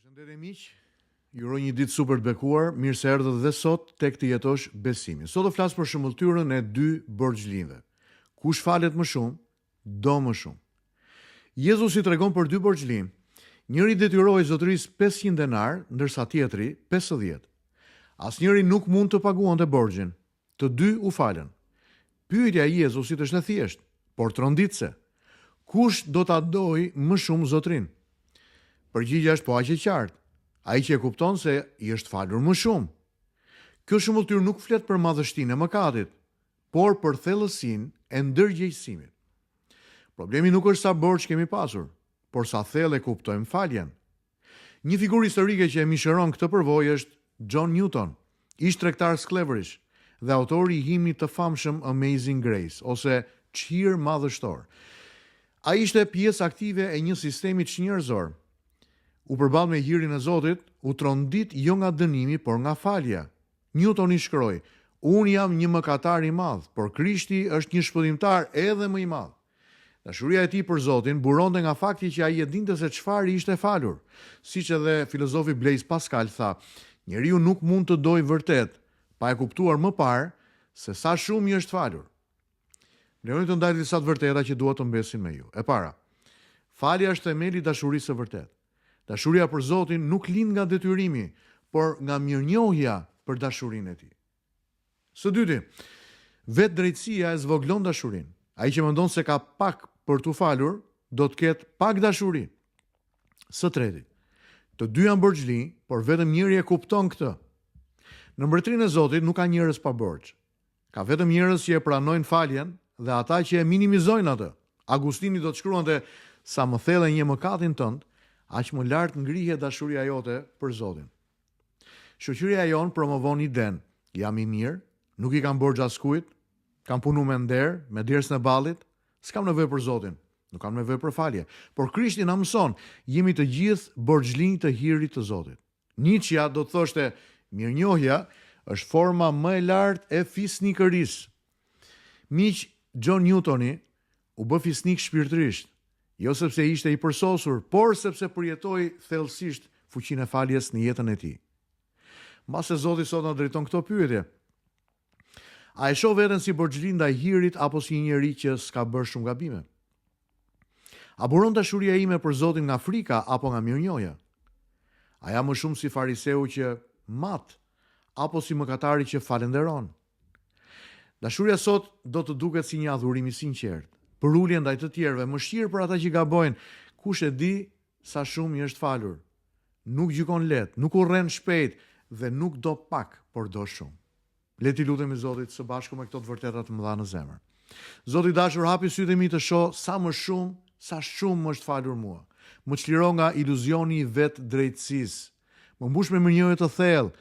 Përshëndetje miq, ju uroj një ditë super të bekuar, mirë se erdhët dhe sot tek të jetosh besimin. Sot do flas për shëmbulltyrën e dy borxhlinjve. Kush falet më shumë, do më shumë. Jezusi tregon për dy borxhlim. Njëri detyroi zotërisë 500 denar, ndërsa tjetri 50. Asnjëri nuk mund të paguante borxhin. Të dy u falën. Pyetja e Jezusit është e thjeshtë, por tronditse. Kush do ta dojë më shumë zotrin? Përgjigjja është po aq e qartë. Ai që e kupton se i është falur më shumë. Kjo shëmbulltyrë nuk flet për madhështinë e mëkatit, por për thellësinë e ndërgjegjësimit. Problemi nuk është sa borxh kemi pasur, por sa thellë e kuptojmë faljen. Një figurë historike që e mishëron këtë përvojë është John Newton, ish tregtar skleverisht dhe autori i himnit të famshëm Amazing Grace ose Çhir madhështor. Ai ishte pjesë aktive e një sistemi çnjerëzor. U përball me hirin e Zotit, u trondit jo nga dënimi, por nga falja. Newton i shkroi: "Unë jam një mëkatar i madh, por Krishti është një shpëtimtar edhe më i madh." Dashuria e tij për Zotin buronte nga fakti që ai e dinte se çfarë i ishte falur. Siç edhe filozofi Blaise Pascal tha, njeriu nuk mund të dojë vërtet pa e kuptuar më parë se sa shumë i është falur. Lejoni të ndaj disa të vërteta që dua të mbesin me ju. E para, falja është themeli i dashurisë së vërtetë. Dashuria për Zotin nuk lind nga detyrimi, por nga mirënjohja për dashurinë e tij. Së dyti, vetë drejtësia e zvoglon dashurinë. Ai që mendon se ka pak për t'u falur, do të ketë pak dashuri. Së treti, të dy janë borxhli, por vetëm njëri e kupton këtë. Në mbretërinë e Zotit nuk ka njerëz pa borxh. Ka vetëm njerëz që e pranojnë faljen dhe ata që e minimizojnë atë. Agustini do të shkruante: "Sa më thellë një mëkatin tënd, aq më lart ngrihet dashuria jote për Zotin." Shoqëria jon promovon idenë: jam i mirë, nuk i kam borxh askujt, kam punu me nder, me djersën e ballit, s'kam nevojë për Zotin, nuk kam nevojë për falje. Por Krishti na mëson, jemi të gjithë borxhlinj të hirit të Zotit. Nietzsche do të thoshte, mirënjohja është forma më e lartë e fisnikërisë. Miq, John Newtoni u bë fisnik shpirtërisht, jo sepse ishte i përsosur, por sepse përjetoi thellësisht fuqinë e faljes në jetën e tij. Mbase Zoti sot na drejton këto pyetje: a e shoh veten si borxhlin ndaj hirit apo si një njeri që s'ka bërë shumë gabime? A buron dashuria ime për Zotin nga frika apo nga mirënjohja? A jam më shumë si fariseu që mat apo si mëkatari që falenderon? Dashuria sot do të duket si një adhurim i sinqert, për ulje ndaj të tjerëve, mëshirë për ata që gabojnë. Kush e di sa shumë i është falur? Nuk gjykon lehtë, nuk urren shpejt dhe nuk do pak, por do shumë. Le t'i lutemi Zotit së bashku me këto të vërteta të mëdha në zemër. Zoti i dashur, hapi sytë e mi të shoh sa shumë më është falur mua. Më çliro nga iluzioni i vetë drejtësisë. Më mbush me mirënjohje të thellë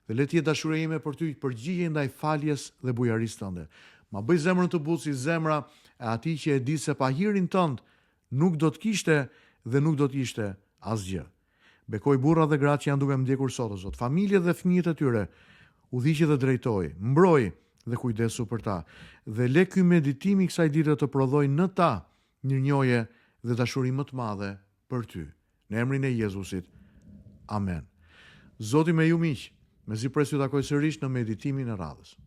dhe le të jetë dashuria ime për ty përgjigje ndaj faljes dhe bujarisë tënde. Ma bëj zemrën të butë si zemra e atij që e di se pa hirin tënd nuk do të kishte dhe nuk do të ishte asgjë. Bekoj burra dhe gratë që janë duke më ndjekur sot, o Zot, familjet dhe fëmijët e tyre, udhëhiqi dhe drejtoj, mbroj dhe kujdesu për ta. Dhe le ky meditim i kësaj dite të prodhojë në ta mirënjohje dhe dashuri më të madhe për ty. Në emrin e Jezusit. Amen. Zoti me ju miq, mezi pres ju takoj sërish në meditimin e radhës.